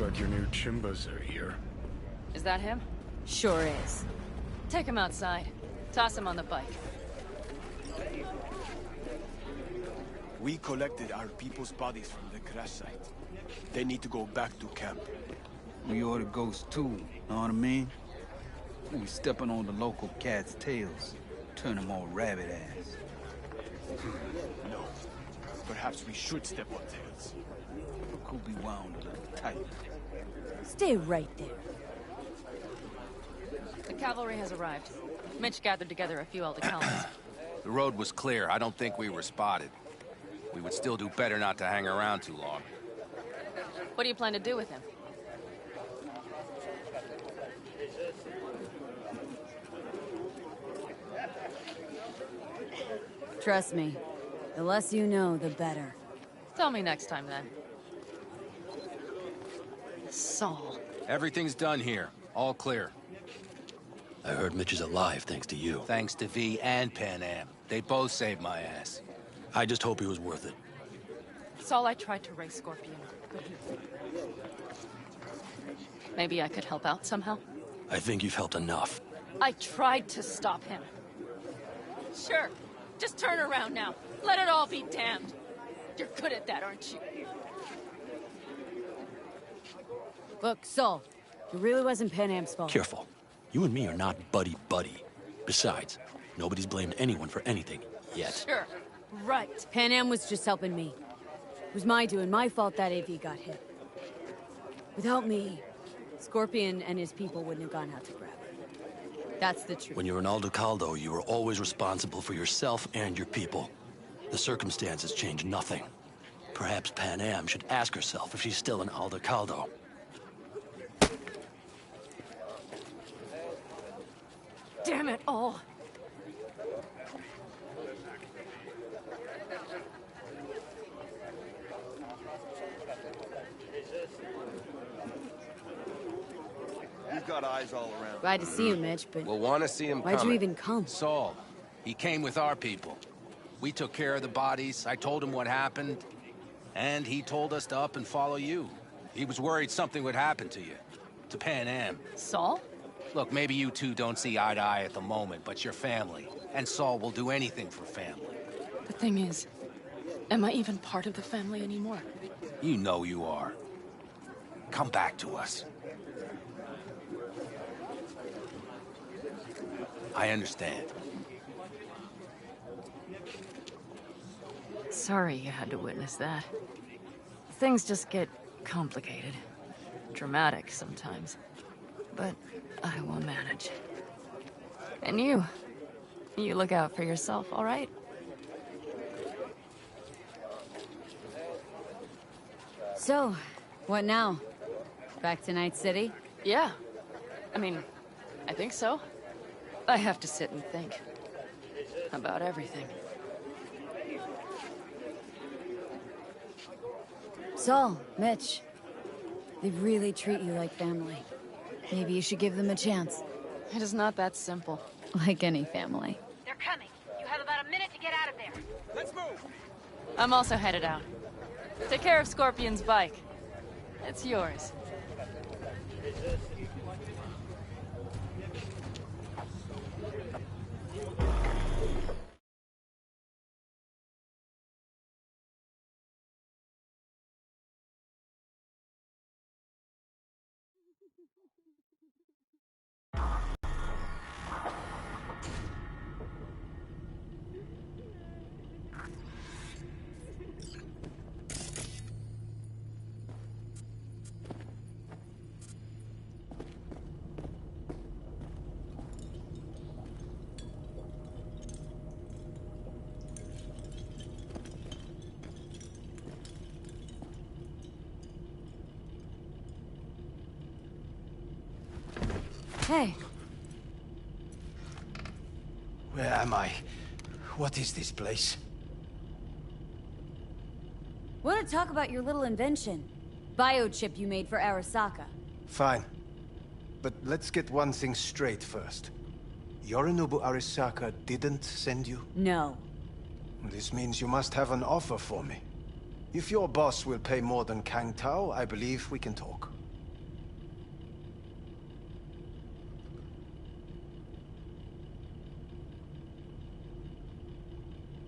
like your new Chimbas are here. Is that him? Sure is. Take him outside. Toss him on the bike. We collected our people's bodies from the crash site. They need to go back to camp. We ought to ghost too, know what I mean? We stepping on the local cats' tails, turn them all rabbit ass. No. Perhaps we should step on tails. Could be wound a little tight. Stay right there. The cavalry has arrived. Mitch gathered together a few Aldecaldos. The road was clear. I don't think we were spotted. We would still do better not to hang around too long. What do you plan to do with him? Trust me, the less you know, the better. Tell me next time, then. Saul. Everything's done here. All clear. I heard Mitch is alive thanks to you. Thanks to V and Pan Am. They both saved my ass. I just hope he was worth it. Saul, I tried to raise Scorpion, but he... Maybe I could help out somehow? I think you've helped enough. I tried to stop him. Sure. Just turn around now. Let it all be damned. You're good at that, aren't you? Look, Saul, it really wasn't Pan Am's fault. Careful. You and me are not buddy-buddy. Besides, nobody's blamed anyone for anything, yet. Sure. Right. Pan Am was just helping me. It was my doing, my fault that AV got hit. Without me, Scorpion and his people wouldn't have gone out to grab it. That's the truth. When you're an Aldecaldo, you are always responsible for yourself and your people. The circumstances change nothing. Perhaps Pan Am should ask herself if she's still an Aldecaldo. Damn it all. We've got eyes all around. Glad to see you, Mitch, but We'll want to see him why'd coming. you even come? Saul. He came with our people. We took care of the bodies. I told him what happened. And he told us to up and follow you. He was worried something would happen to you. To Pan Am. Saul? Look, maybe you two don't see eye to eye at the moment, but you're family. And Saul will do anything for family. The thing is, am I even part of the family anymore? You know you are. Come back to us. I understand. Sorry you had to witness that. Things just get complicated. Dramatic sometimes. But I will manage. And you look out for yourself, all right? So, what now? Back to Night City? Yeah. I mean, I think so. I have to sit and think. About everything. Saul, Mitch, they really treat you like family. Maybe you should give them a chance. It is not that simple. Like any family. They're coming. You have about a minute to get out of there. Let's move! I'm also headed out. Take care of Scorpion's bike. It's yours. Hey. Where am I? What is this place? Want to talk about your little invention? Biochip you made for Arasaka. Fine. But let's get one thing straight first. Yorinobu Arasaka didn't send you? No. This means you must have an offer for me. If your boss will pay more than Kang Tao, I believe we can talk.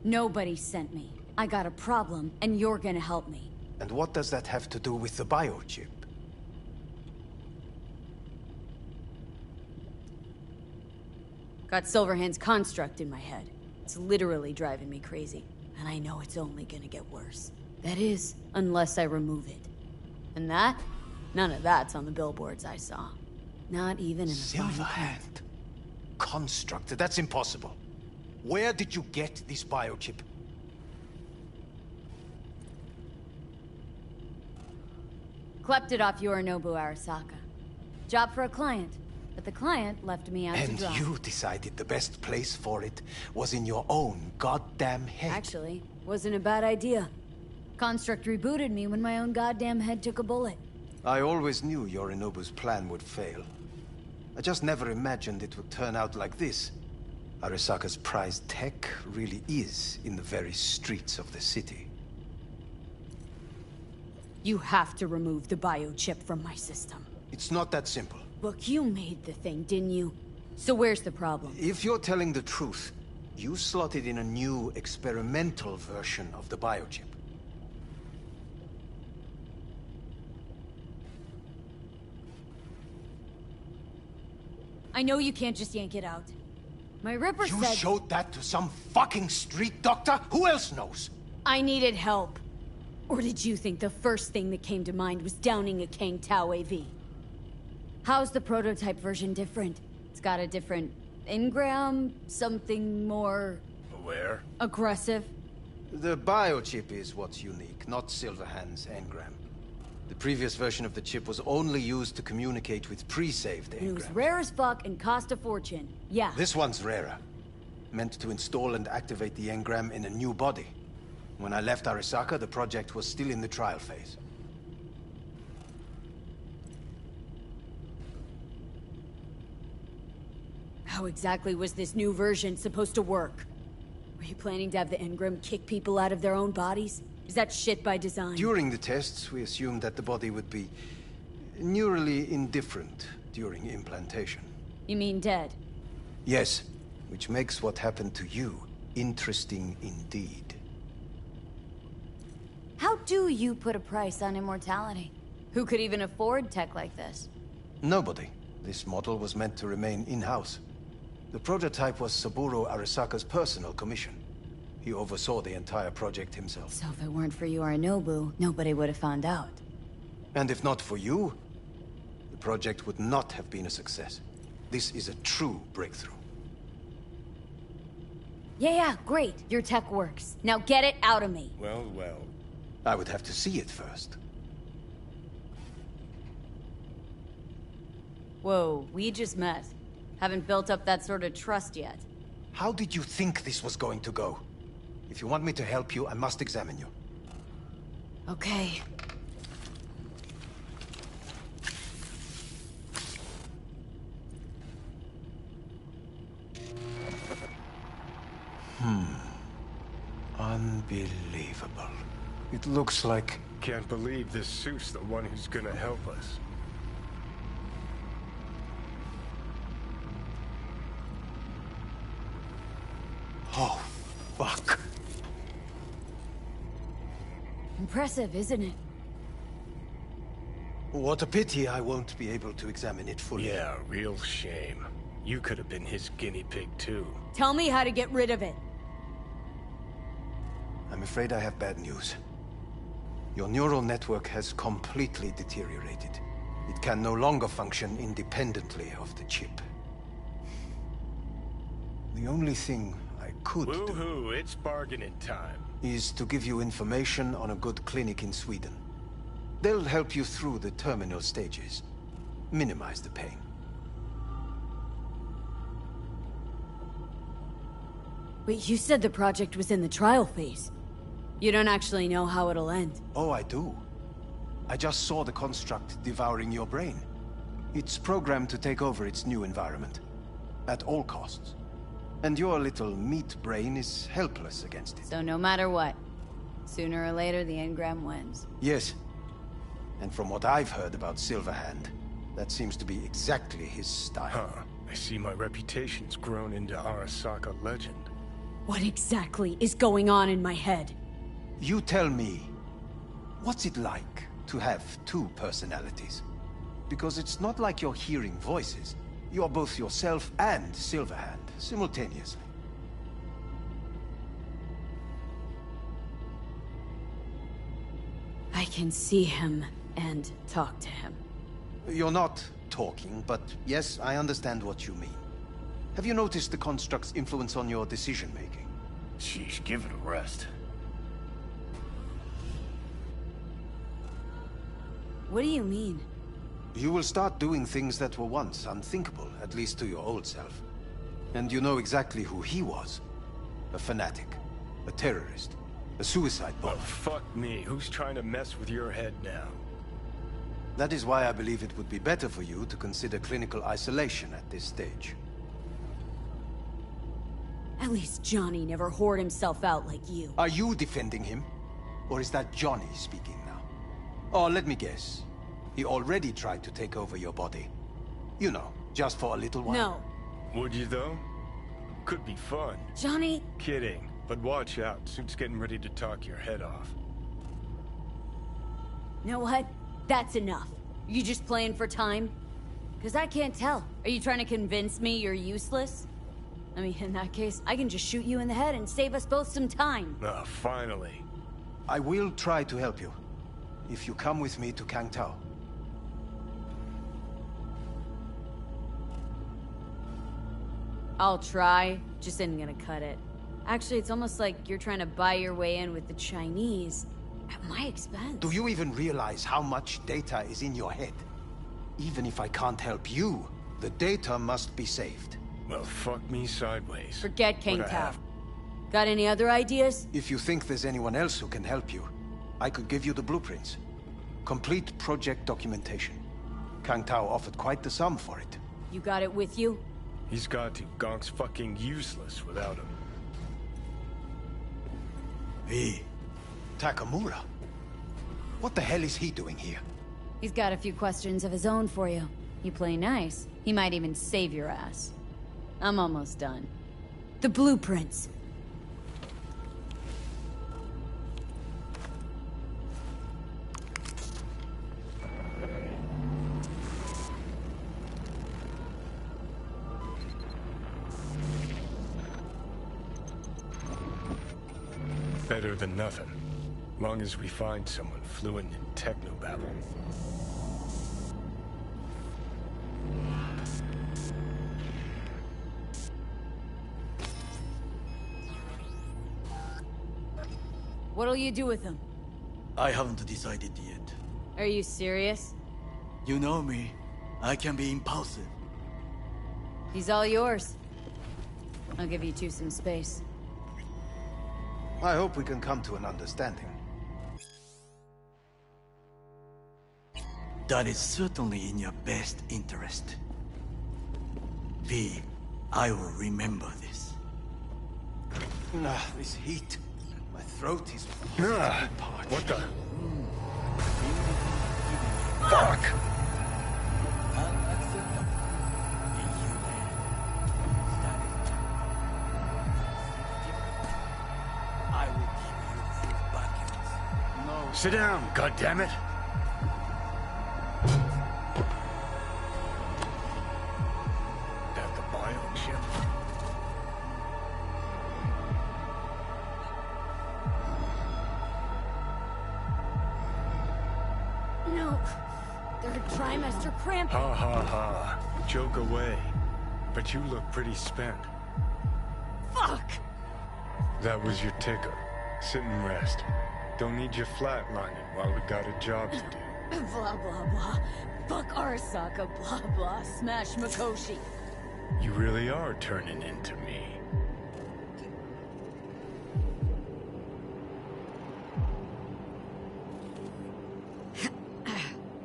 Nobody sent me. I got a problem, and you're gonna help me. And what does that have to do with the biochip? Got Silverhand's construct in my head. It's literally driving me crazy. And I know it's only gonna get worse. That is, unless I remove it. And that? None of that's on the billboards I saw. Not even in the fine print. Silverhand. Construct, that's impossible. Where did you get this biochip? Clept it off Yorinobu Arasaka. Job for a client. But the client left me out to dry. And you decided the best place for it was in your own goddamn head. Actually, wasn't a bad idea. Construct rebooted me when my own goddamn head took a bullet. I always knew Yorinobu's plan would fail. I just never imagined it would turn out like this. Arasaka's prized tech really is in the very streets of the city. You have to remove the biochip from my system. It's not that simple. Look, you made the thing, didn't you? So where's the problem? If you're telling the truth, you slotted in a new experimental version of the biochip. I know you can't just yank it out. My Ripper You said... showed that to some fucking street doctor? Who else knows? I needed help. Or did you think the first thing that came to mind was downing a Kang Tao AV? How's the prototype version different? It's got a different engram, something more... Where? aggressive? The biochip is what's unique, not Silverhand's engram. The previous version of the chip was only used to communicate with pre-saved engrams. It was rare as fuck and cost a fortune. Yeah. This one's rarer. Meant to install and activate the engram in a new body. When I left Arasaka, the project was still in the trial phase. How exactly was this new version supposed to work? Were you planning to have the engram kick people out of their own bodies? Is that shit by design? During the tests, we assumed that the body would be neurally indifferent during implantation. You mean dead? Yes, which makes what happened to you interesting indeed. How do you put a price on immortality? Who could even afford tech like this? Nobody. This model was meant to remain in-house. The prototype was Saburo Arasaka's personal commission. He oversaw the entire project himself. So if it weren't for Yorinobu, nobody would have found out. And if not for you, the project would not have been a success. This is a true breakthrough. Yeah, great. Your tech works. Now get it out of me. Well, well. I would have to see it first. Whoa, we just met. Haven't built up that sort of trust yet. How did you think this was going to go? If you want me to help you, I must examine you. Okay. Unbelievable. It looks like... Can't believe this suit's the one who's gonna help us. Oh, fuck. Impressive, isn't it? What a pity I won't be able to examine it fully. Yeah, real shame. You could have been his guinea pig, too. Tell me how to get rid of it. I'm afraid I have bad news. Your neural network has completely deteriorated. It can no longer function independently of the chip. The only thing I could do Woohoo, it's bargaining time. is to give you information on a good clinic in Sweden. They'll help you through the terminal stages. Minimize the pain. Wait, you said the project was in the trial phase. You don't actually know how it'll end. Oh, I do. I just saw the construct devouring your brain. It's programmed to take over its new environment. At all costs. And your little meat brain is helpless against it. So no matter what, sooner or later the engram wins. Yes. And from what I've heard about Silverhand, that seems to be exactly his style. Huh. I see my reputation's grown into Arasaka legend. What exactly is going on in my head? You tell me, what's it like to have two personalities? Because it's not like you're hearing voices. You're both yourself and Silverhand, simultaneously. I can see him and talk to him. You're not talking, but yes, I understand what you mean. Have you noticed the construct's influence on your decision-making? Sheesh, give it a rest. What do you mean? You will start doing things that were once unthinkable, at least to your old self. And you know exactly who he was. A fanatic, a terrorist, a suicide bomber. Well, fuck me. Who's trying to mess with your head now? That is why I believe it would be better for you to consider clinical isolation at this stage. At least Johnny never whored himself out like you. Are you defending him? Or is that Johnny speaking now? Oh, let me guess. He already tried to take over your body. You know, just for a little while. No. Would you, though? Could be fun. Johnny... Kidding. But watch out. Suit's getting ready to talk your head off. You know what? That's enough. You just playing for time? Because I can't tell. Are you trying to convince me you're useless? I mean, in that case, I can just shoot you in the head and save us both some time. Ah, finally. I will try to help you. If you come with me to Kang Tao. I'll try. Just isn't gonna cut it. Actually, it's almost like you're trying to buy your way in with the Chinese. At my expense. Do you even realize how much data is in your head? Even if I can't help you, the data must be saved. Well, fuck me sideways. Forget Kang What I Tao. have- Got any other ideas? If you think there's anyone else who can help you, I could give you the blueprints. Complete project documentation. Kang Tao offered quite the sum for it. You got it with you? He's got to. Gonk's fucking useless without him. V. Takamura? What the hell is he doing here? He's got a few questions of his own for you. You play nice, he might even save your ass. I'm almost done. The blueprints. Better than nothing. Long as we find someone fluent in technobabble. What'll you do with him? I haven't decided yet. Are you serious? You know me. I can be impulsive. He's all yours. I'll give you two some space. I hope we can come to an understanding. That is certainly in your best interest. V, I will remember this. This heat. My throat is... What the... Fuck! I will give you full backing. No. Sit down, goddammit! That the biochip? No. Third trimester cramp. Ha ha ha. Joke away. But you look pretty spent. Fuck! That was your ticker. Sit and rest. Don't need you flatlining while we got a job to do. Blah blah blah. Fuck Arasaka, blah blah. Smash Mikoshi. You really are turning into me.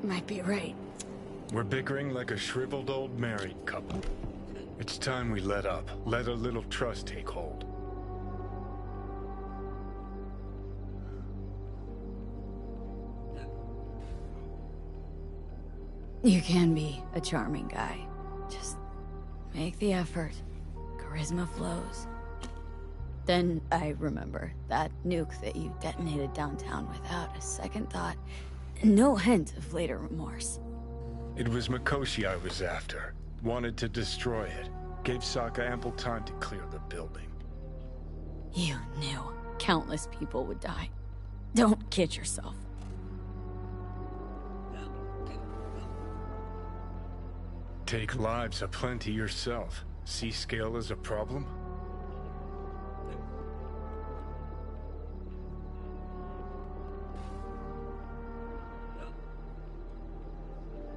Might be right. We're bickering like a shriveled old married couple. It's time we let up. Let a little trust take hold. You can be a charming guy. Just make the effort. Charisma flows. Then I remember that nuke that you detonated downtown without a second thought. No hint of later remorse. It was Mikoshi I was after. Wanted to destroy it. Gave Sokka ample time to clear the building. You knew countless people would die. Don't kid yourself. Take lives aplenty yourself. See scale as a problem?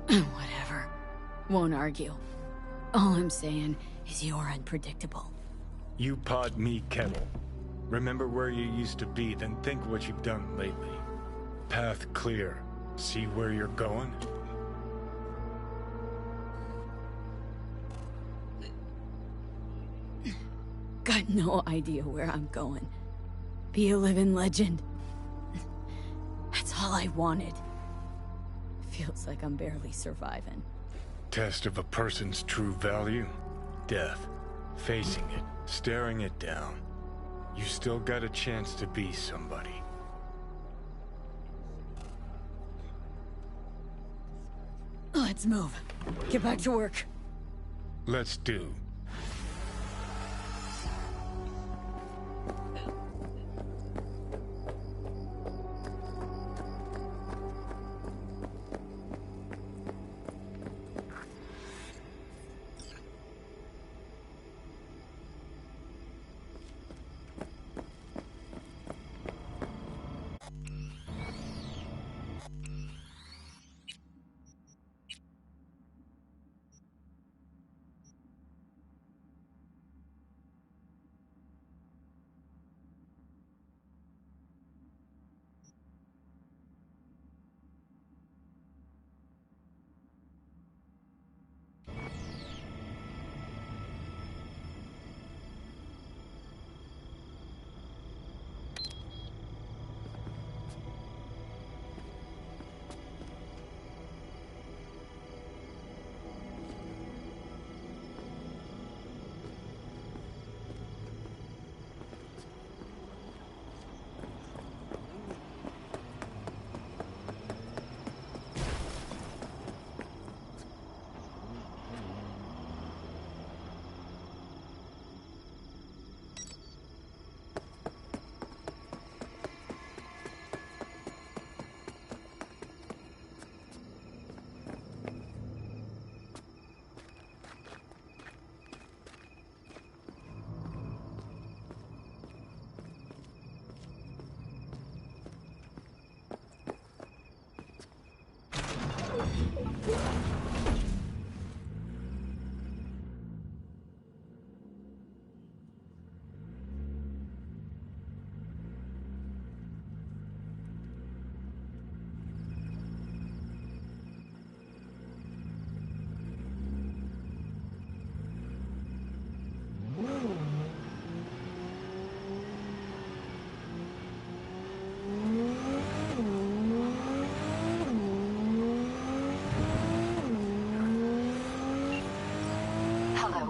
Whatever. Won't argue. All I'm saying is you're unpredictable. You pod me kettle. Remember where you used to be, then think what you've done lately. Path clear. See where you're going? Got no idea where I'm going. Be a living legend. That's all I wanted. Feels like I'm barely surviving. Test of a person's true value? Death. Facing it, staring it down. You still got a chance to be somebody. Let's move. Get back to work. Let's do.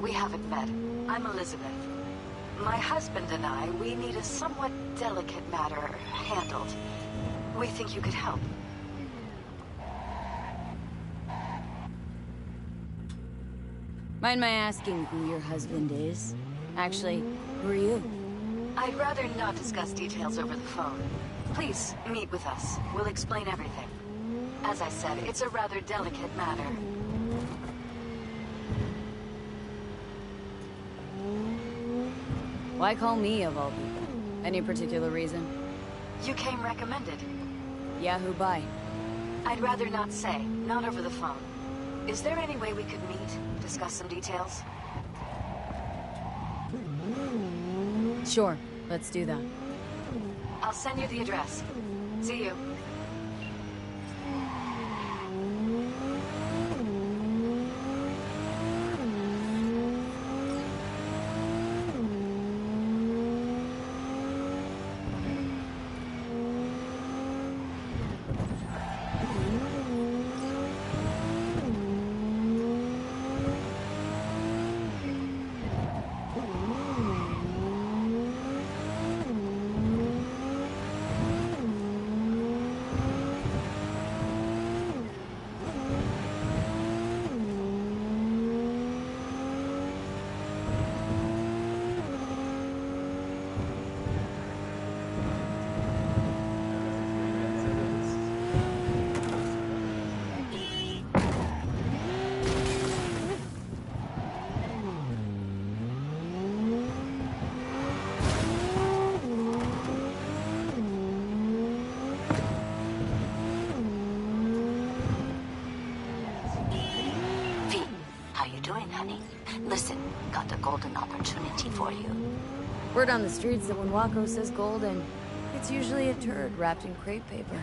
We haven't met. I'm Elizabeth. My husband and I, we need a somewhat delicate matter handled. We think you could help. Mind my asking who your husband is? Actually, who are you? I'd rather not discuss details over the phone. Please, meet with us. We'll explain everything. As I said, it's a rather delicate matter. Why call me of all people? Any particular reason? You came recommended. Yeah, who by? I'd rather not say, not over the phone. Is there any way we could meet, discuss some details? Sure, let's do that. I'll send you the address. See you. Listen, got a golden opportunity for you. Word on the streets that when Wako says golden, it's usually a turd wrapped in crepe paper.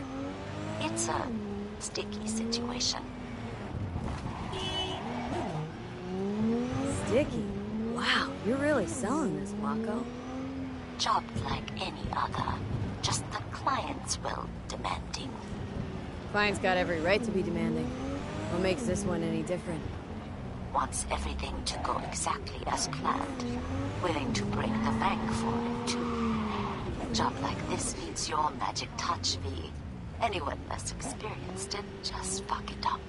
It's a sticky situation. Sticky? Wow, you're really selling this, Wako. Job like any other. Just the client's will demanding. Client's got every right to be demanding. What makes this one any different? Wants everything to go exactly as planned. Willing to break the bank for it, too. Job like this needs your magic touch, V. Anyone less experienced and just fuck it up.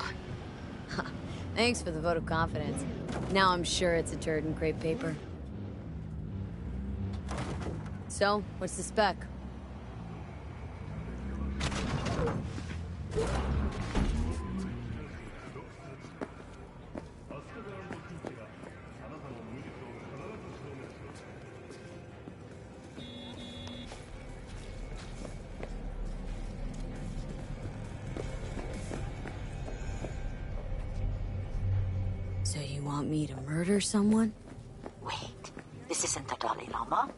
Thanks for the vote of confidence. Now I'm sure it's a turd in crepe paper. So, what's the spec? So you want me to murder someone? Wait, this isn't the Dalai Lama?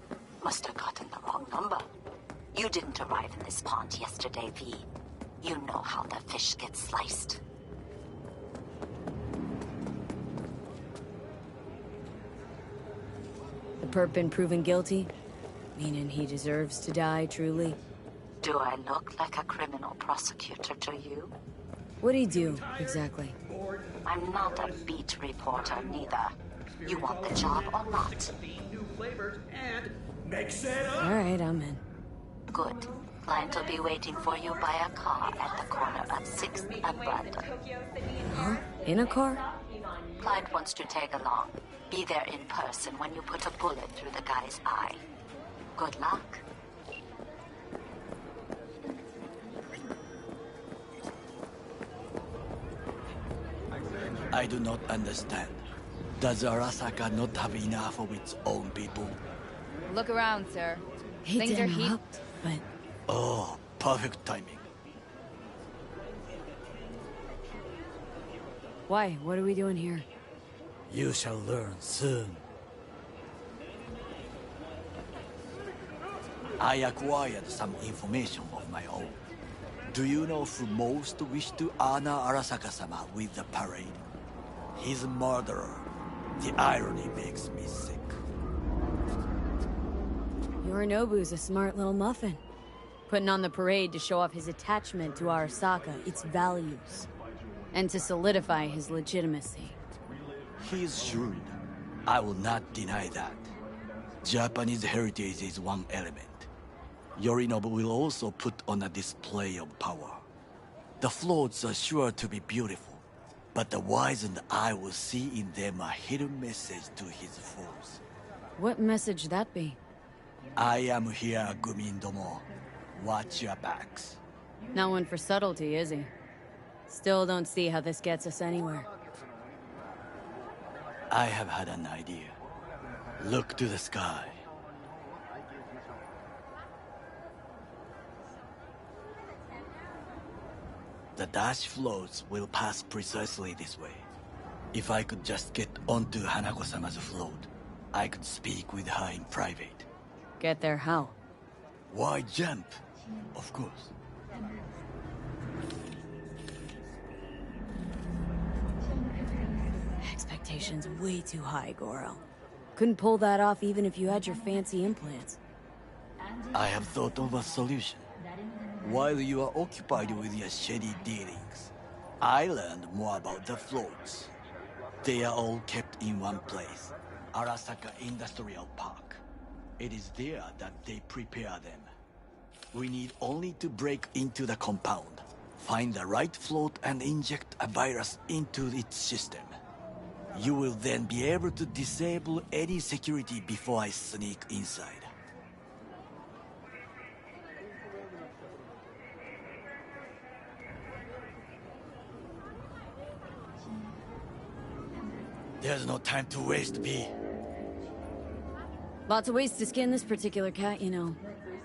Must have gotten the wrong number. You didn't arrive in this pond yesterday, V. You know how the fish gets sliced. The perp been proven guilty? Meaning he deserves to die, truly? Do I look like a criminal prosecutor to you? What'd he do, exactly? I'm not a beat reporter, neither. You want the job or not? Alright, I'm in. Good. Client will be waiting for you by a car at the corner of 6th and Brandon. Huh? In a car? Client wants to tag along. Be there in person when you put a bullet through the guy's eye. Good luck. I do not understand. Does Arasaka not have enough of its own people? Look around, sir. He Things did are him heat. up, but... Oh, perfect timing. Why? What are we doing here? You shall learn soon. I acquired some information of my own. Do you know who most wished to honor Arasaka-sama with the parade? His murderer. The irony makes me sick. Yorinobu's a smart little muffin. Putting on the parade to show off his attachment to Arasaka, its values. And to solidify his legitimacy. He is shrewd. I will not deny that. Japanese heritage is one element. Yorinobu will also put on a display of power. The floats are sure to be beautiful, but the wizened eye will see in them a hidden message to his foes. What message that be? I am here, Gumindomo. Watch your backs. Not one for subtlety, is he? Still don't see how this gets us anywhere. I have had an idea. Look to the sky. The dash floats will pass precisely this way. If I could just get onto Hanako-sama's float, I could speak with her in private. Get there how? Why jump? Of course. Expectations way too high, Goro. Couldn't pull that off even if you had your fancy implants. I have thought of a solution. While you are occupied with your shady dealings, I learned more about the floats. They are all kept in one place, Arasaka Industrial Park. It is there that they prepare them. We need only to break into the compound, find the right float and inject a virus into its system. You will then be able to disable any security before I sneak inside. There's no time to waste, V. Lots of ways to skin this particular cat, you know.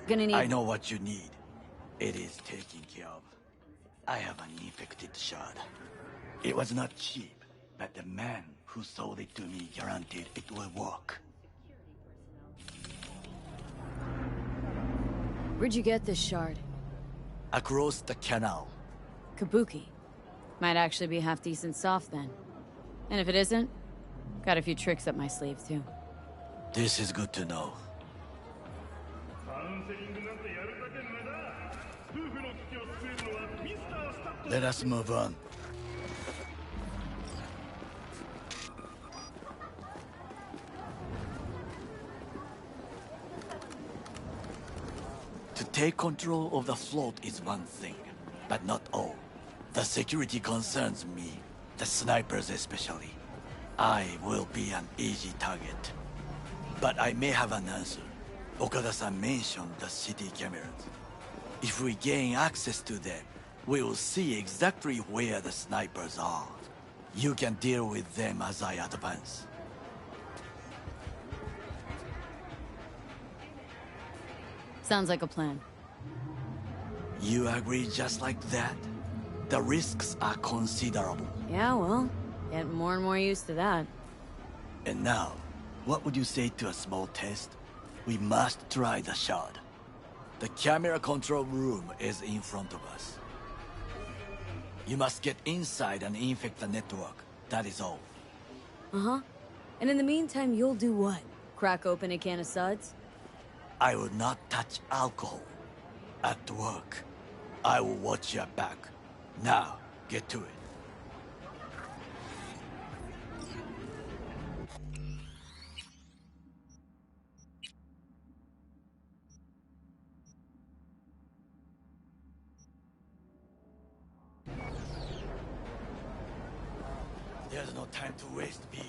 Gonna need... I know what you need. It is taken care of. I have an infected shard. It was not cheap, but the man who sold it to me guaranteed it will work. Where'd you get this shard? Across the canal. Kabuki. Might actually be half decent soft then. And if it isn't, got a few tricks up my sleeve too. This is good to know. Let us move on. To take control of the float is one thing, but not all. The security concerns me, the snipers especially. I will be an easy target. But I may have an answer. Okada-san mentioned the city cameras. If we gain access to them, we will see exactly where the snipers are. You can deal with them as I advance. Sounds like a plan. You agree just like that? The risks are considerable. Yeah, well, getting more and more used to that. And now, what would you say to a small test? We must try the shard. The camera control room is in front of us. You must get inside and infect the network. That is all. Uh-huh. And in the meantime, you'll do what? Crack open a can of suds? I will not touch alcohol. At work, I will watch your back. Now, get to it. There's no time to waste, V.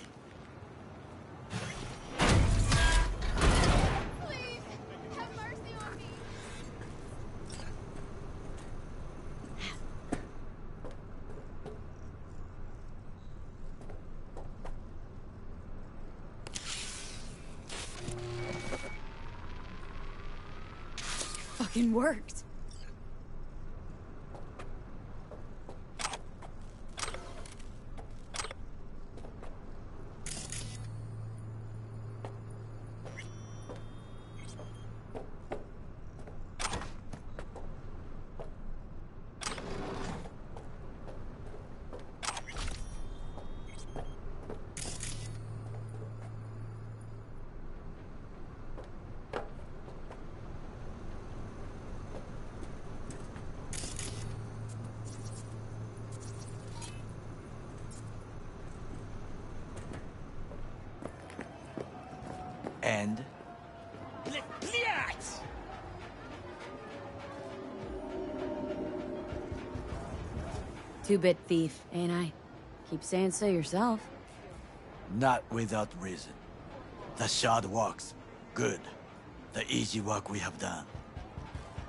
Please, have mercy on me. Fucking worked. And? Two-bit thief, ain't I? Keep saying so yourself. Not without reason. The shard works. Good. The easy work we have done.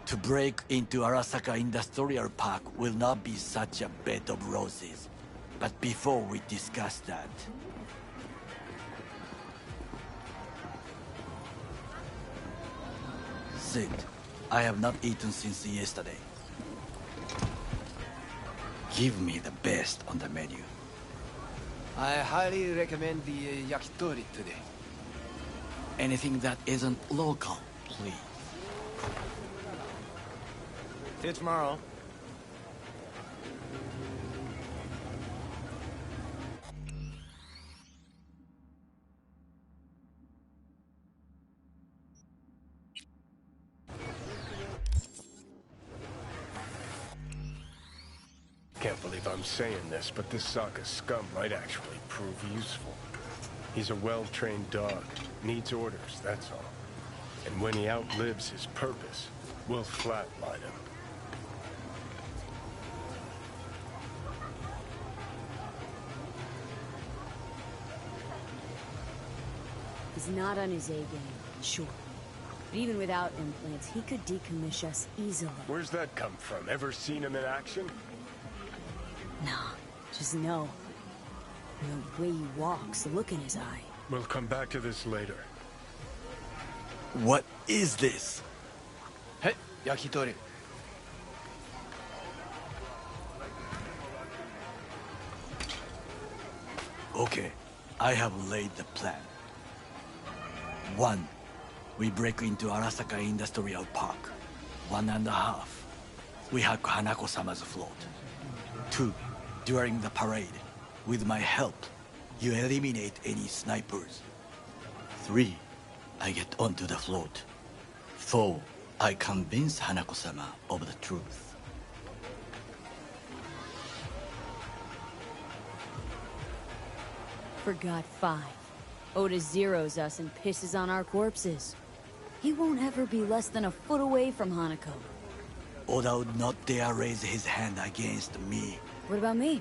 To break into Arasaka Industrial Park will not be such a bed of roses. But before we discuss that... Sit. I have not eaten since yesterday. Give me the best on the menu. I highly recommend the yakitori today. Anything that isn't local, please. See you tomorrow. Can't believe I'm saying this, but this Sokka scum might actually prove useful. He's a well-trained dog. Needs orders, that's all. And when he outlives his purpose, we'll flatline him. He's not on his A-game, sure. But even without implants, he could decommission us easily. Where's that come from? Ever seen him in action? Nah, just know. The way he walks, the look in his eye. We'll come back to this later. What is this? Hey, yakitori. Okay, I have laid the plan. 1. We break into Arasaka Industrial Park. 1.5. We hack Hanako-sama's float. 2. During the parade, with my help, you eliminate any snipers. 3. I get onto the float. 4. I convince Hanako-sama of the truth. Forgot 5. Oda zeroes us and pisses on our corpses. He won't ever be less than a foot away from Hanako. Oda would not dare raise his hand against me. What about me?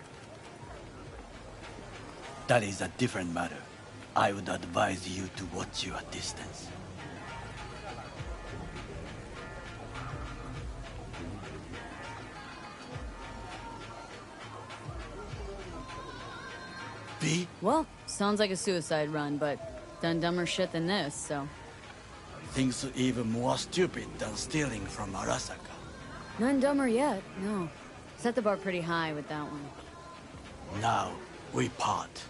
That is a different matter. I would advise you to watch your distance. B? Well, sounds like a suicide run, but done dumber shit than this, so... Things even more stupid than stealing from Arasaka. None dumber yet, no. Set the bar pretty high with that one. Now, we part.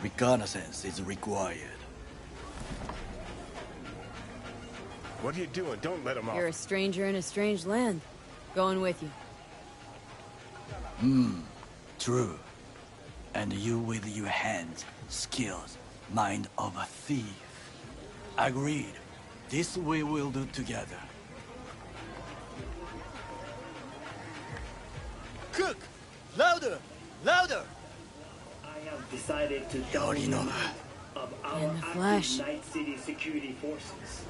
Reconnaissance is required. What are you doing? Don't let him off. You're a stranger in a strange land. Going with you. True. And you with your hands, skills, mind of a thief. Agreed. This we will do together. Cook! Louder! Louder! I have decided to Yorinobu. of our In the flesh. active Night City security forces.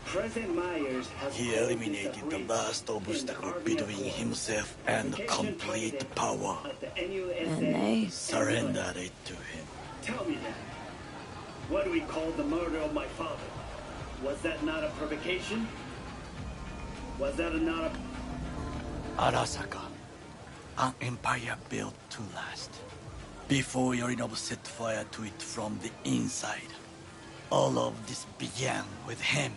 President Myers has He eliminated the last obstacle between himself and complete power. And they... Surrendered it to him. Tell me that. What do we call the murder of my father? Was that not a provocation? Was that not a... Arasaka. An empire built to last. Before Yorinobu set fire to it from the inside. All of this began with him.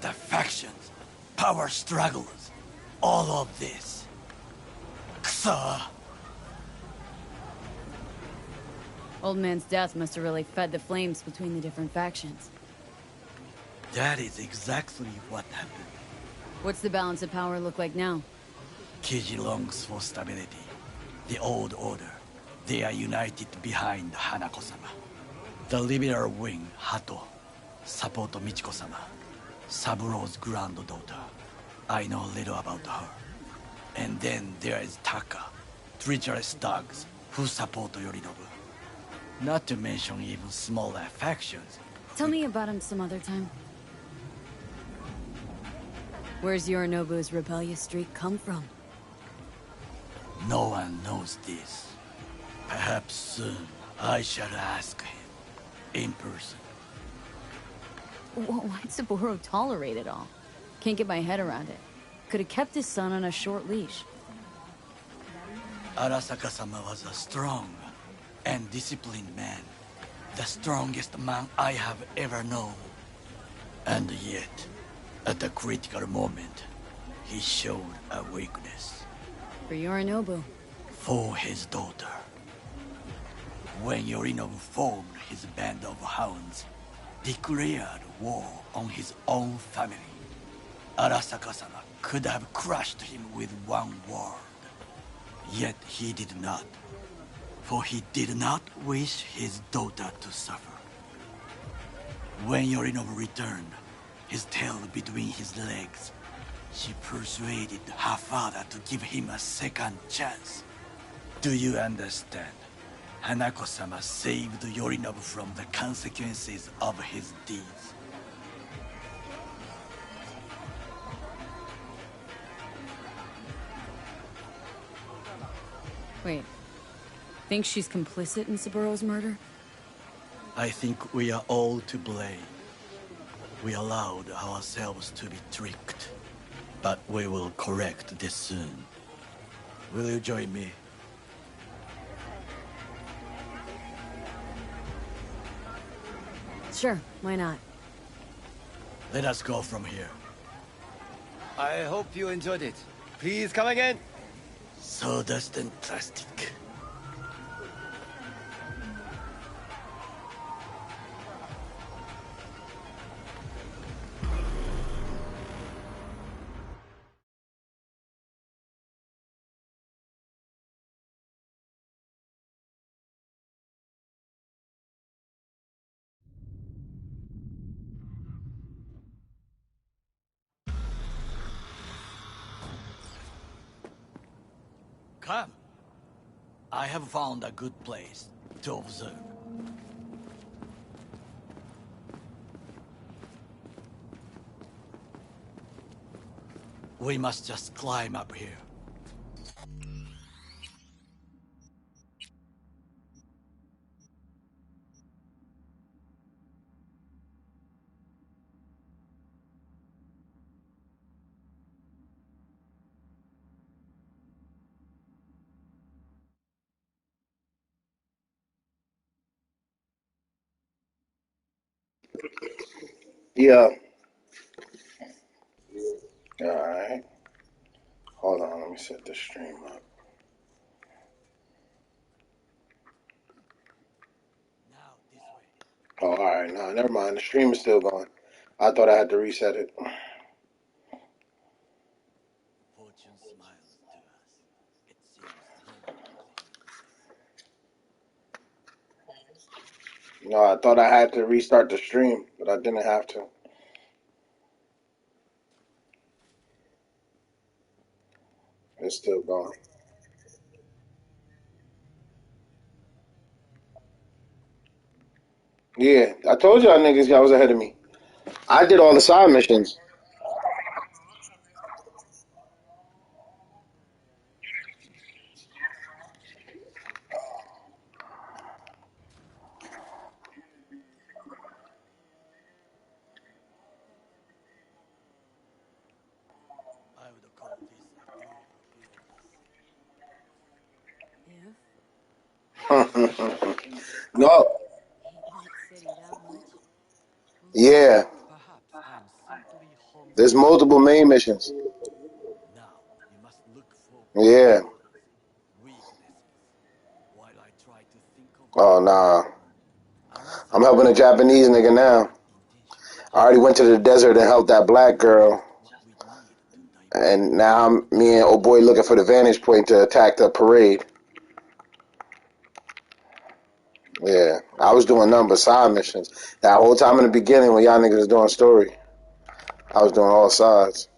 The factions, power struggles, all of this. Kusa! Old man's death must have really fed the flames between the different factions. That is exactly what happened. What's the balance of power look like now? Kiji longs for stability. The old order. They are united behind Hanako-sama. The liberal wing, Hato, support Michiko-sama. Saburo's granddaughter. I know little about her. And then there is Taka, treacherous dogs, who support Yorinobu. Not to mention even smaller factions. Tell me about him some other time. Where's Yorinobu's rebellious streak come from? No one knows this. Perhaps soon I shall ask him. In person. Why'd Saburo tolerate it all? Can't get my head around it. Could have kept his son on a short leash. Arasaka-sama was a strong and disciplined man. The strongest man I have ever known. And yet, at the critical moment, he showed a weakness. For Yorinobu. For his daughter. When Yorinobu formed his band of hounds, declared war on his own family, Arasaka-sama could have crushed him with one word. Yet he did not. For he did not wish his daughter to suffer. When Yorinobu returned, his tail between his legs, she persuaded her father to give him a second chance. Do you understand? Hanako-sama saved Yorinobu from the consequences of his deeds. Wait. Think she's complicit in Saburo's murder? I think we are all to blame. We allowed ourselves to be tricked. But we will correct this soon. Will you join me? Sure, why not? Let us go from here. I hope you enjoyed it. Please come again. Sawdust and plastic. Come. I have found a good place to observe. We must just climb up here. Yeah. Alright. Hold on, let me set the stream up. Oh, alright, no, never mind. The stream is still going. I thought I had to reset it. Fortune smiles to us. It seems no one was here. No, I thought I had to restart the stream, but I didn't have to. It's still going. Yeah, I told y'all niggas y'all was ahead of me. I did all the side missions. I would call this a beautiful building. No. Hate Night City that much? Yeah. Perhaps I'm simply There's homesick. multiple main missions. Now you must look for Yeah. weaknesses while I try to think of Oh, nah. I must I'm have helping a Japanese nigga now. I already went to the desert and helped that black girl. And now me and old boy looking for the vantage point to attack the parade. Yeah, I was doing nothing but side missions. That whole time in the beginning when y'all niggas was doing story, I was doing all sides.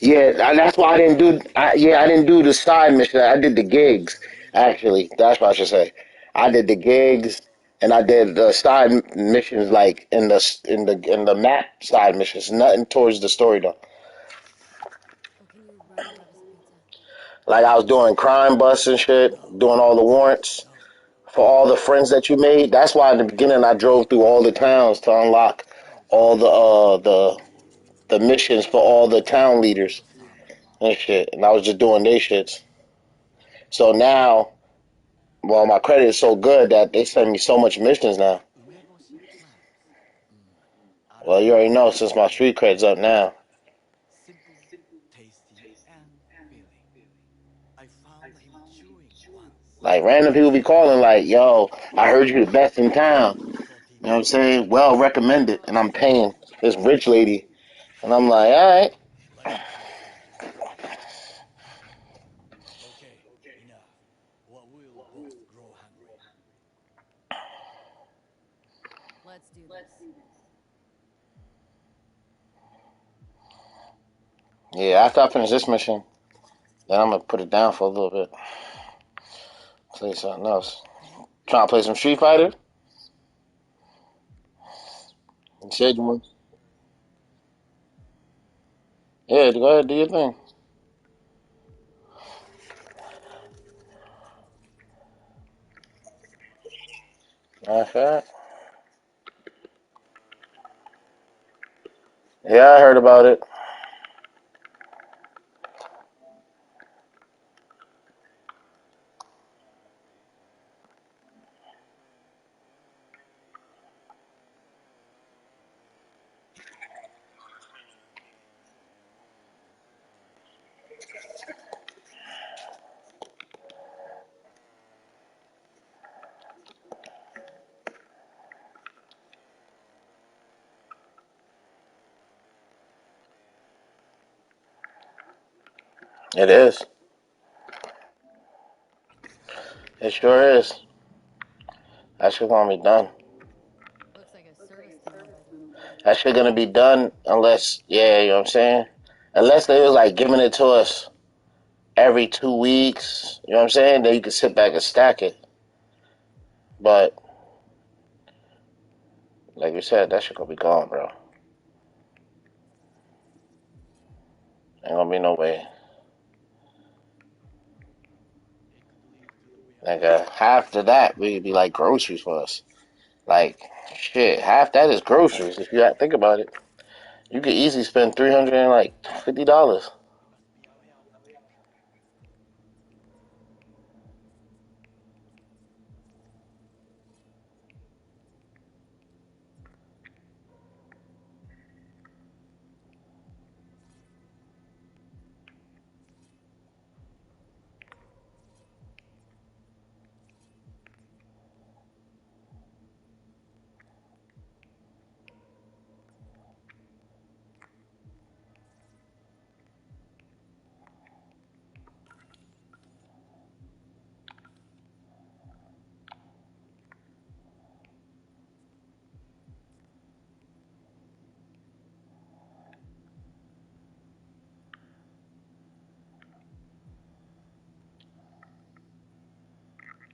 Yeah, that's why I didn't do. I didn't do the side mission. I did the gigs. Actually, that's what I should say. I did the gigs, and I did the side missions, like in the map side missions. Nothing towards the story though. Oh, can you run and grab us a pizza? Like I was doing crime busts and shit, doing all the warrants for all the friends that you made. That's why in the beginning I drove through all the towns to unlock all the missions for all the town leaders and shit. And I was just doing their shits. So now, well, my credit is so good that they send me so much missions now. Well, you already know since my street cred's up now. Simple, tasty, and filling. I found him chewing once. Like random people be calling like, yo, I heard you the best in town. You know what I'm saying? Well recommended. And I'm paying this rich lady. And I'm like, all right. Okay, enough. What will both grow hungry? Let's do this. Yeah, after I finish this mission, then I'm gonna put it down for a little bit. Play something else. Trying to play some Street Fighter? You said you want. Yeah, go ahead, do your thing. Okay. Yeah, I heard about it. It is. It sure is. That shit gonna be done. That shit gonna be done unless, yeah, you know what I'm saying? Unless they was like giving it to us every 2 weeks, you know what I'm saying? Then you can sit back and stack it. But like we said, that shit gonna be gone, bro. Ain't gonna be no way. Nigga, half of that would be like groceries for us. Like, shit, half that is groceries if you think about it. You could easily spend $350.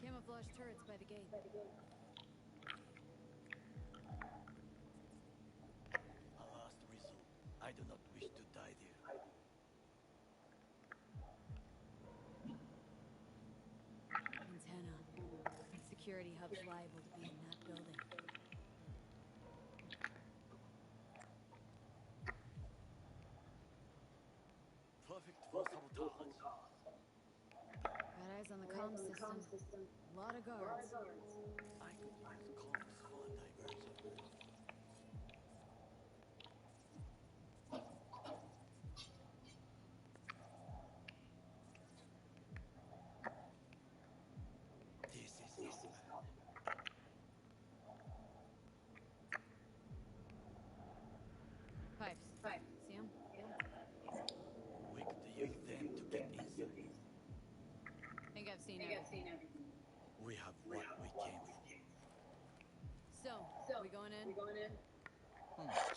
Camouflage turrets by the gate. A last resort. I do not wish to die there. Antenna. Security hub's liable to be in that building. Perfect for sabotage. Got eyes on the comm system. A lot of guards. I could use comms for a diversion. This is it, man. Pipes. See them? We could use them to get inside. Think I've seen everything. We have what we came for. So, we going in?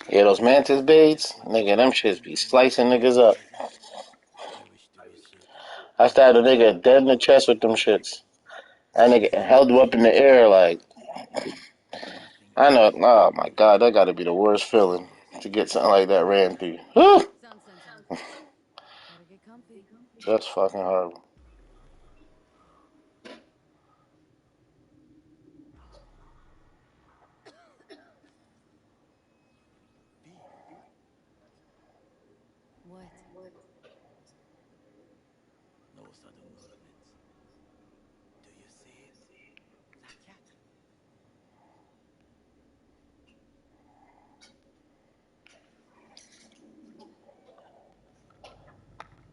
Yeah, those mantis baits, nigga, them shits be slicing niggas up. I wish to be certain. I stabbed a nigga dead in the chest with them shits. That nigga held you up in the air like, I know, oh my god, that gotta be the worst feeling to get something like that ran through you. Sound sensitive. Better get comfy. That's fucking horrible. What? No sudden movements. Do you see it? That cat.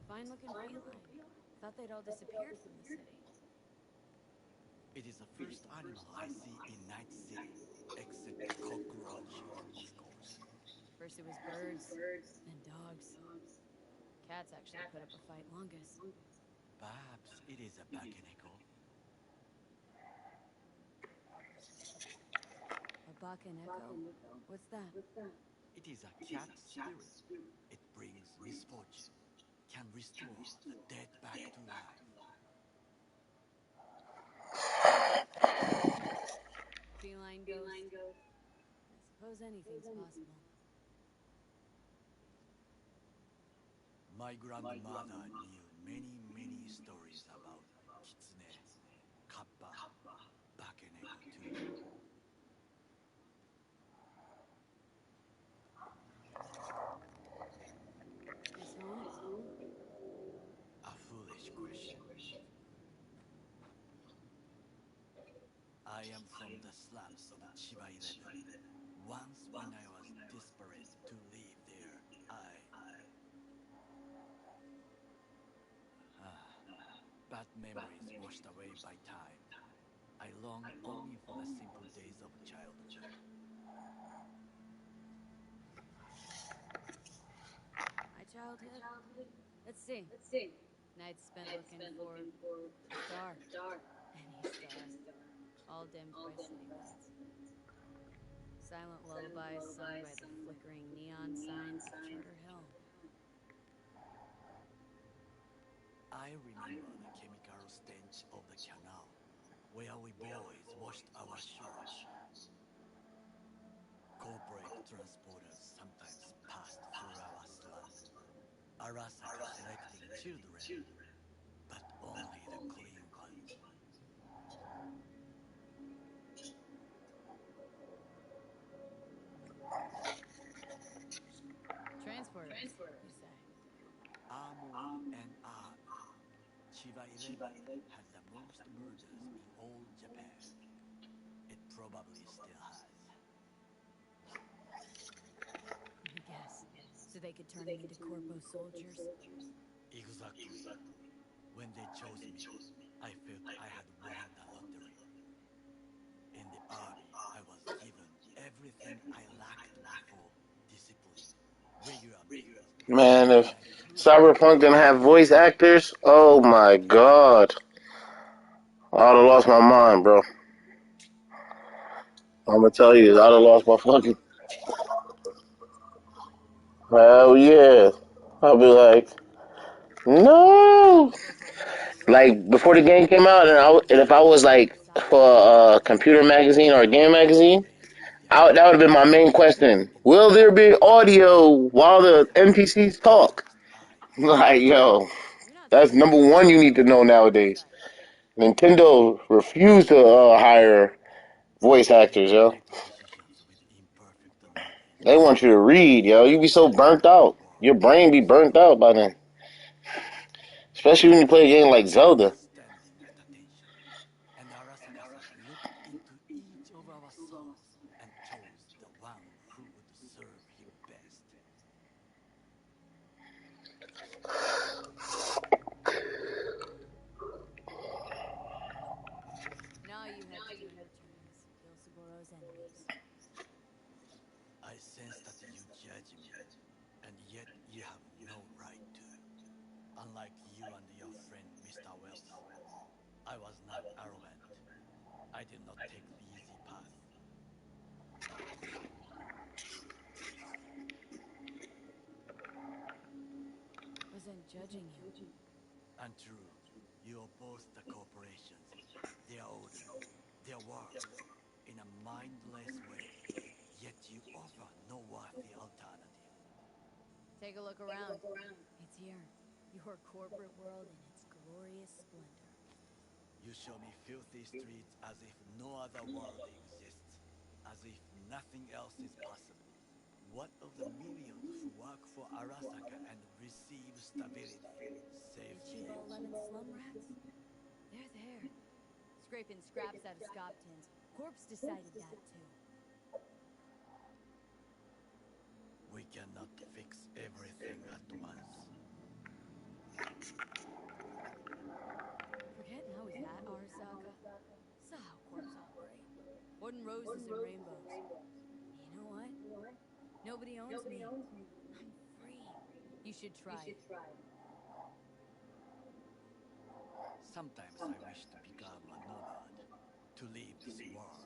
Fine looking feline. Thought they'd all disappeared from the city. It is the first animal I see in Night City, except cockroaches, of course. First it was birds, then dogs. Cats actually put up a fight longest. Perhaps it is a Bakeneko. A Bakeneko? What's that? It is a cat spirit. It brings misfortune, can restore the dead back to life. Feline ghost. I suppose anything's possible. My grandmother knew many, many stories about kitsune, kappa, Bakeneko too. This home? A foolish question. I am from the slums of Chiba 11. Once when I was desperate to live there, bad memories washed away by time. I long only for the simple days of childhood. My childhood? Let's see. Nights spent looking for a star. Any star. All dimmed by city lights. Silent lullabies sung by the flickering neon signs of Charter Hill. I remember the chemical stench of the canal, where we boys washed our shirts. Corporate transporters sometimes passed through our slum. Arasaka selecting children, but only the clean ones. Transporters, you say? Armored and armed, Chiba 11 had the most murders in all Japan. It probably still has. Let me guess. So they could turn me into corpo soldiers? Exactly. When they chose me, I felt I had won the lottery. In the army, I was given everything I lacked before: discipline, regular meals, Man, if and food. Cyberpunk didn't have voice actors, oh my god. I'd have lost my mind, bro. I'm gonna tell you, I'd have lost my fucking. Hell yeah. I'll be like, no. Like before the game came out, and if I was like for a computer magazine or a game magazine, that would have been my main question. Will there be audio while the NPCs talk? Like, yo, that's number one you need to know nowadays. Nintendo refused to hire voice actors, yo. They want you to read, yo. You be so burnt out. Your brain be burnt out by then. Especially when you play a game like Zelda. Standing at attention. And Arasaka-san looked into each of our souls and chose the one who would serve him best. And all you had to do in return was kill Saboro's enemies. I sense that you judge me, and yet you have no right to. Unlike you and your friend Mr. Wells, I was not arrogant. I did not take the easy path. Wasn't judging you. Untrue. You oppose the corporations, their orders, their work, in a mindless way. Yet you offer no worthy alternative. Take a look around. It's here. Your corporate world in its glorious splendor. You show me filthy streets as if no other world exists, as if nothing else is possible. What of the millions who work for Arasaka and receive stability? Save The me. Chiba 11 slum rats? They're there. Scraping scraps out of scop tins. Corpse decided that too. We cannot fix everything at once. Forget how is that, Arasaka? Saw how corps operate. Wasn't roses and rainbows. You know what? Nobody owns me. I'm free. You should try it. Sometimes I wish to become a nomad, to leave this world,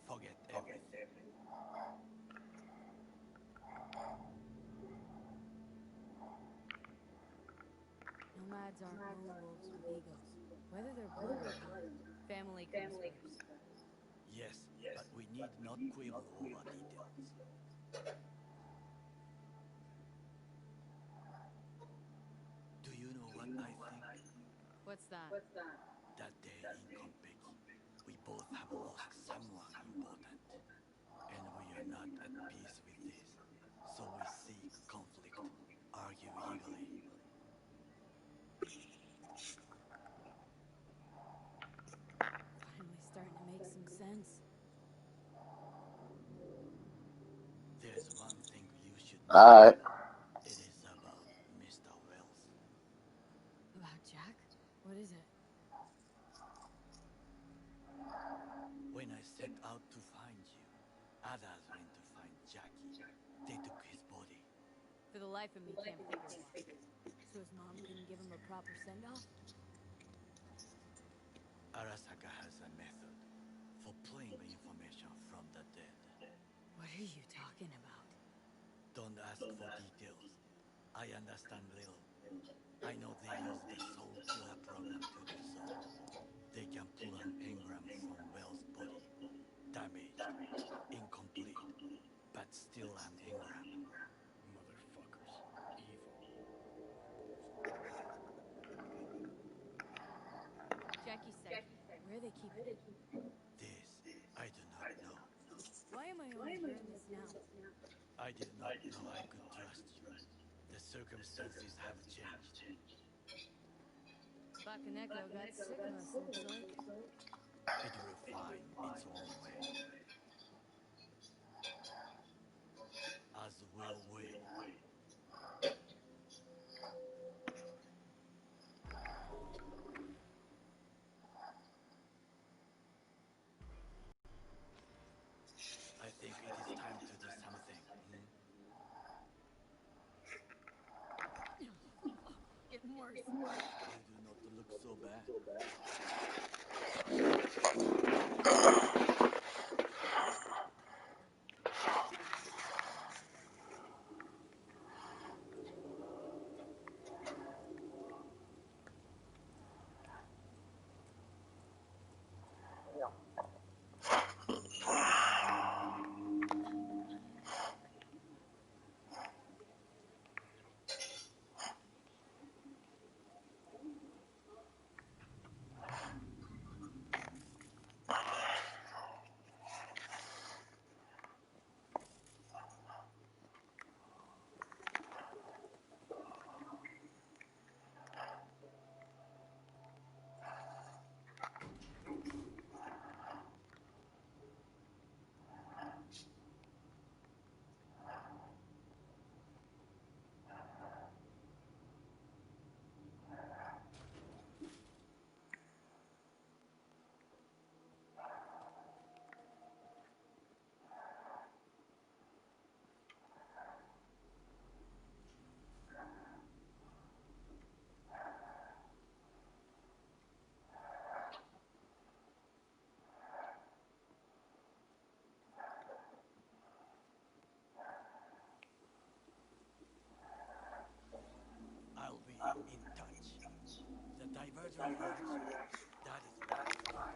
forget everything. Nomads aren't lone wolves with egos. Whether they're blood or not, family comes first. Yes, but we need not quibble over details. Do you know what I think? What's that? That day in Konpeki, we both have lost someone important. And we are not at peace with this. So we seek conflict, argue eagerly. Finally starting to make some sense. There's one thing you should know. Alright. It is about Mr. Wells. About Jack? What is it? When I set out to find you, others went to find Jackie. They took his body. For the life of me, can't figure why. So his mom couldn't give him a proper send-off? Arasaka has a method for pulling information from the dead. What are you talking about? Don't ask for details. I understand little. I know they use the Soul Killer program to do so. They can pull an engram from Well's body. Damaged, incomplete, but still an engram. Motherfuckers. Evil. Jackie said, where are they keeping it? This, I do not know. Why am I only hearing this now? I did not know I could trust you. The circumstances have changed. Bakaneko got sick of us, looks like. It will find its own way. As will we. I think it is time to do something. Getting worse. You do not look so bad. I'll be in touch. The diversion works. That is what I thought.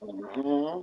Mm-hmm.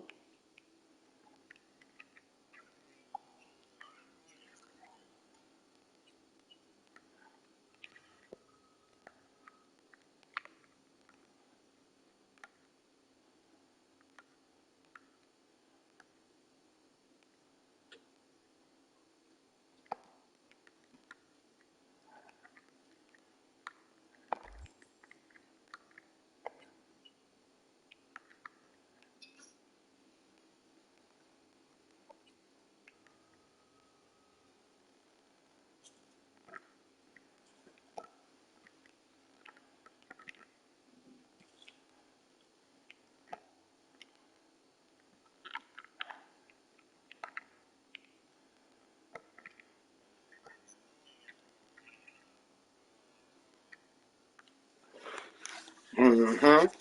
Mm-hmm.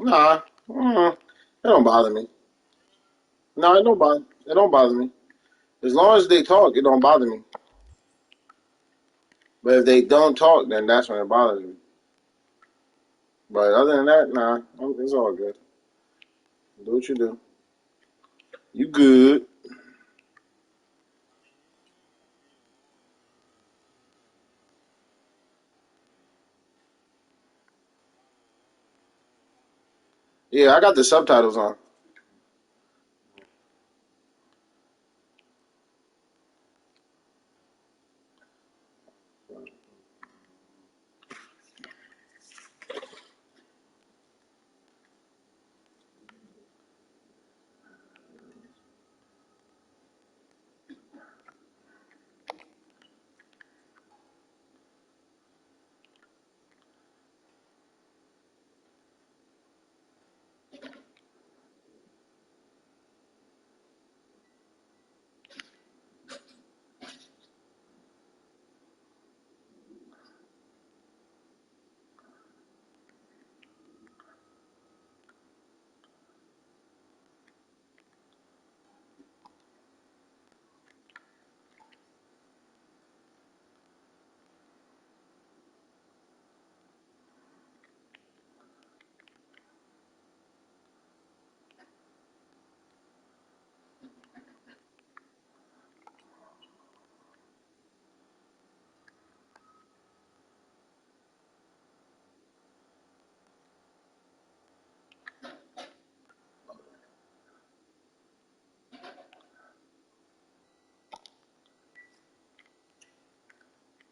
Nah. Mm, it don't bother me. No, it don't bother. It don't bother me. As long as they talk, it don't bother me. But if they don't talk, then that's when it bothers me. But other than that, nah, it's all good. Do what you do. You good. Yeah, I got the subtitles on.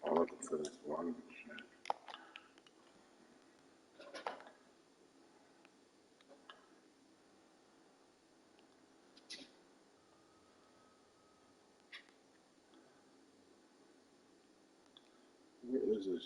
I'm looking for this one. What is this?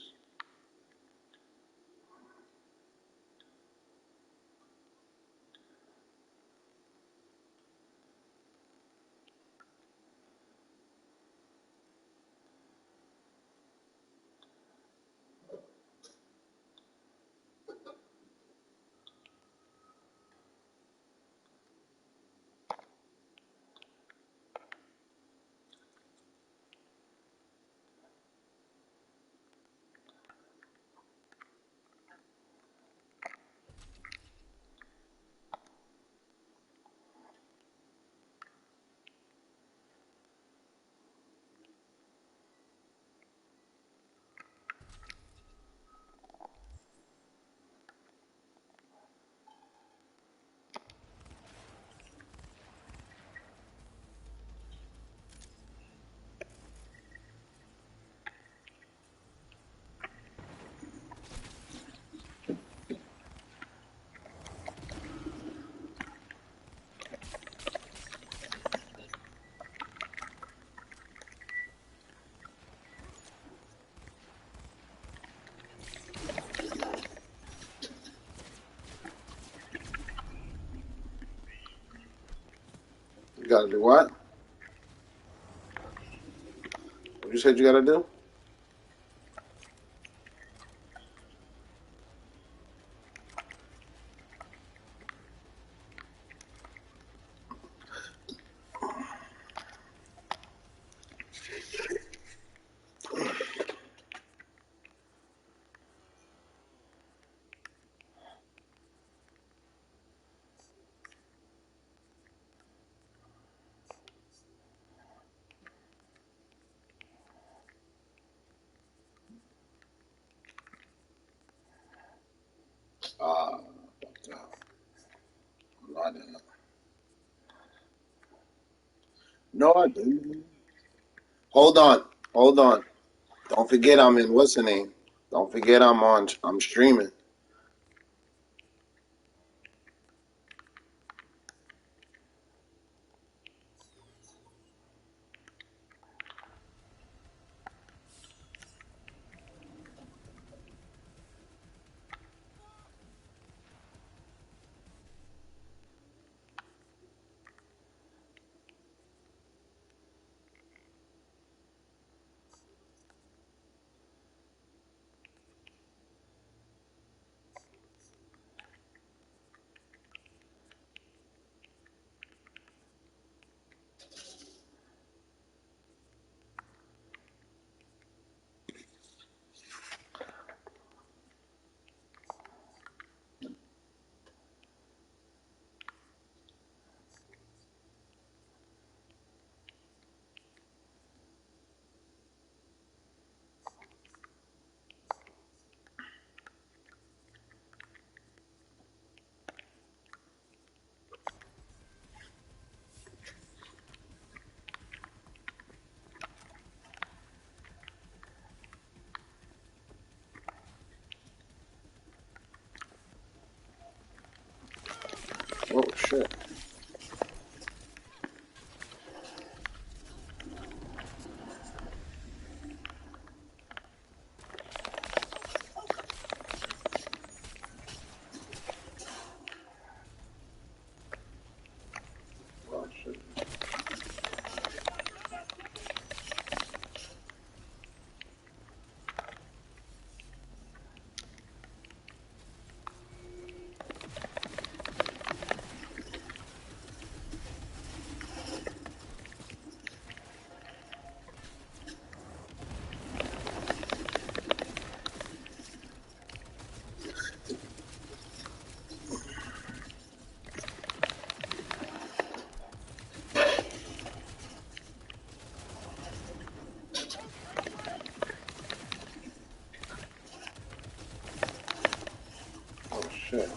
You gotta do what? What you said you gotta do? No, I didn't. Hold on. Hold on. Don't forget I'm in what's the name? Don't forget I'm streaming. Oh shit. Oh shit. Oh shit.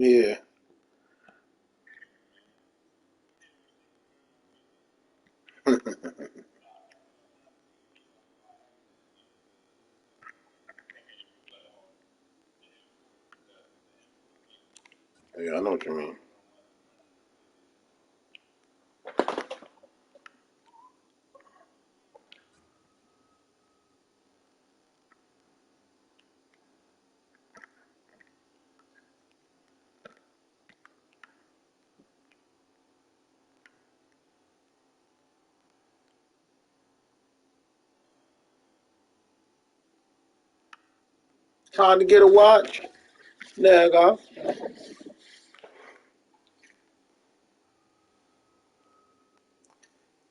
Yeah. Yeah, I know what you mean. Time to get a watch. There you go.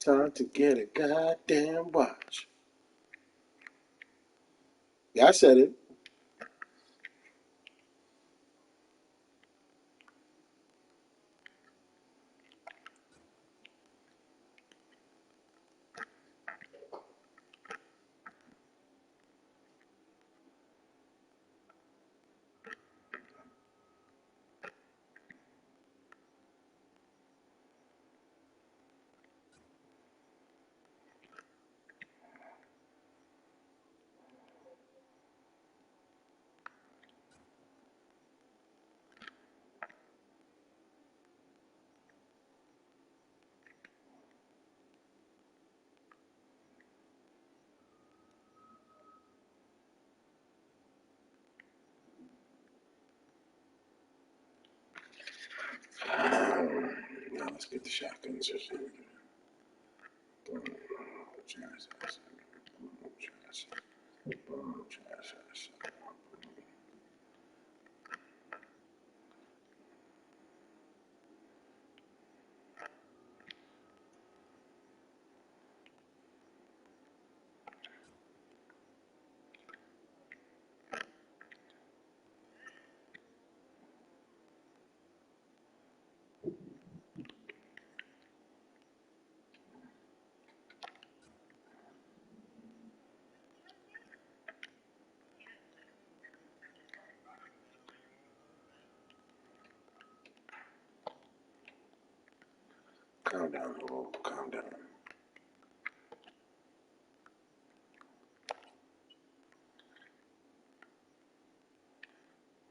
Time to get a goddamn watch. Yeah, I said it. Now let's get the shotguns. Calm down, Hope. Calm down.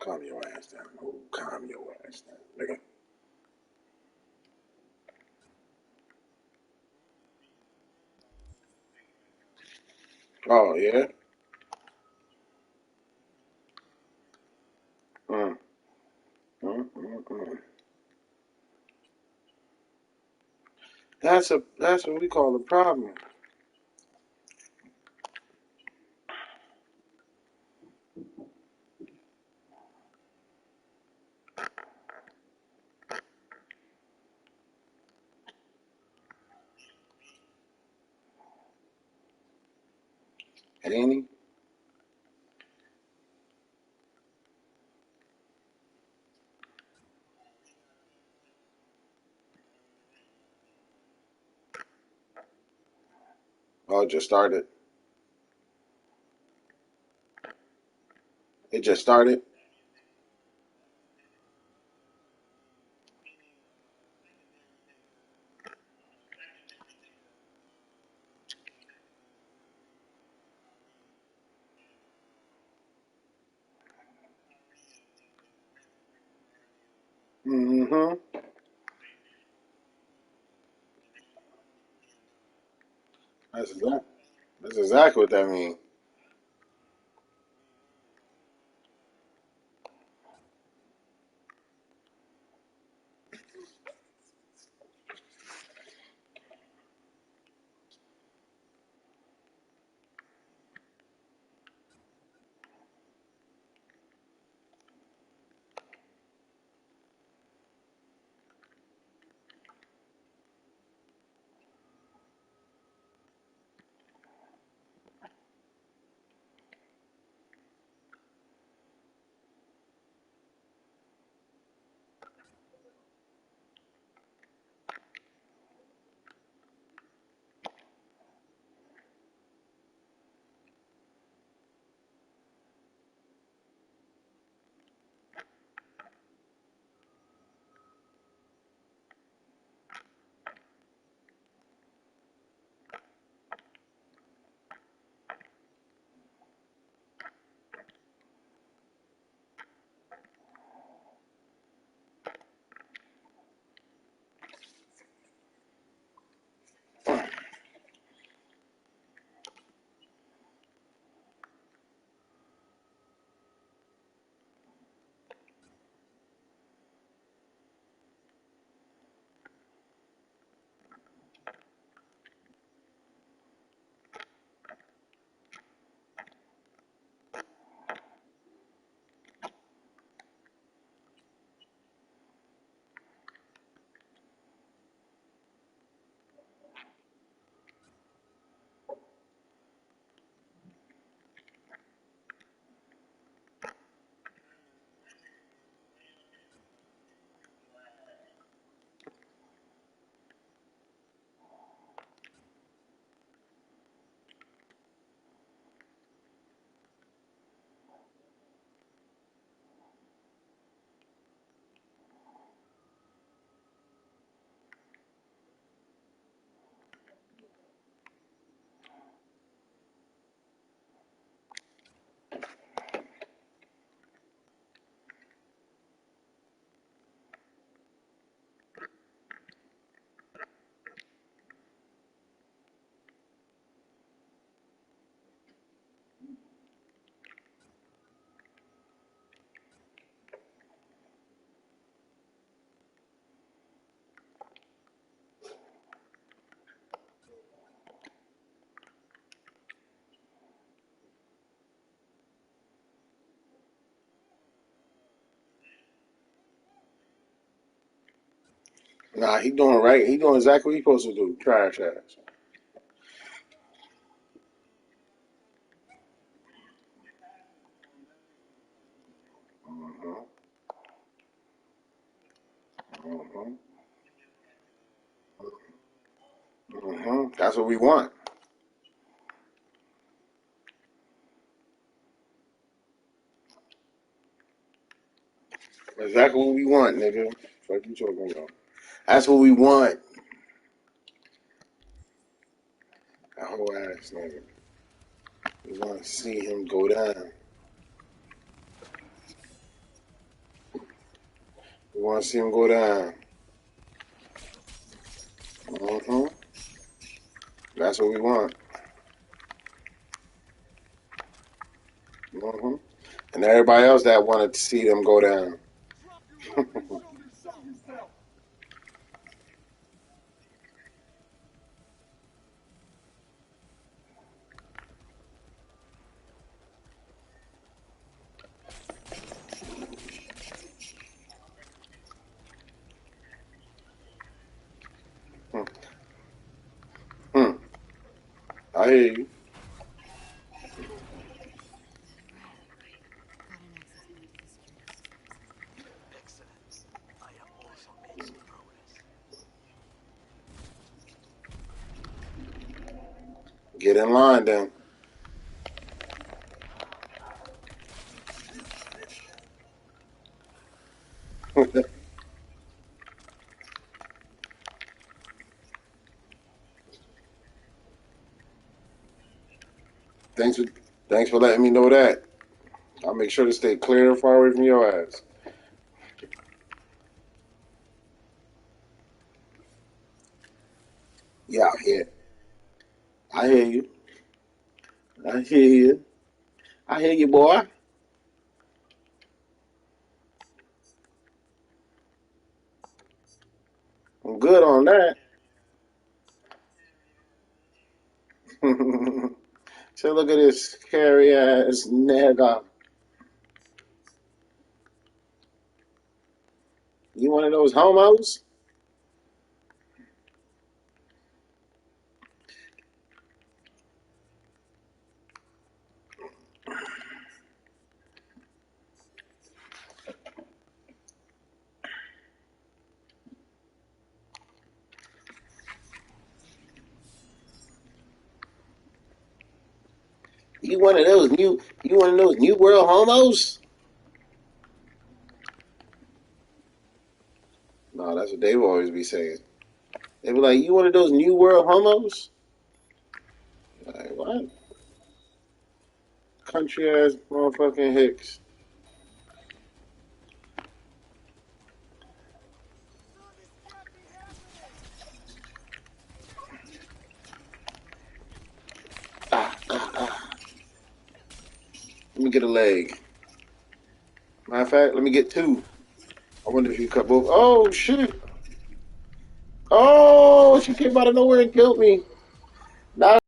Calm your ass down, Hope. Calm your ass down, nigga. Oh, yeah? Mm. Mm. That's what we call a problem. Ain't he? Oh, it just started. It just started. Mm-hmm. That's exactly. That's exactly what that means. Nah, he doing right. He doing exactly what he supposed to do. Trash ass. Mm-hmm. Mm-hmm. Mm-hmm. That's what we want. Exactly what we want, nigga. Fuck you talking about. That's what we want. That whole ass nigga. We want to see him go down. We want to see him go down. Mm-hmm. That's what we want. Mm-hmm. And everybody else that wanted to see them go down. Hmm. I hear you. Get in line then. thanks for thanks for letting me know that. I'll make sure to stay clear and far away from your ass. Yeah, I hear. I hear you. I hear you. I hear you, boy. I'm good on that. So look at this scary ass nigga. You one of those homos? You one of those new world homos? No, that's what they will always be saying. They be like, you one of those new world homos? Like, what? Country ass motherfucking hicks. Let me get a leg. Matter of fact, let me get two. I wonder if you cut both. Oh shit! Oh, she came out of nowhere and killed me. Now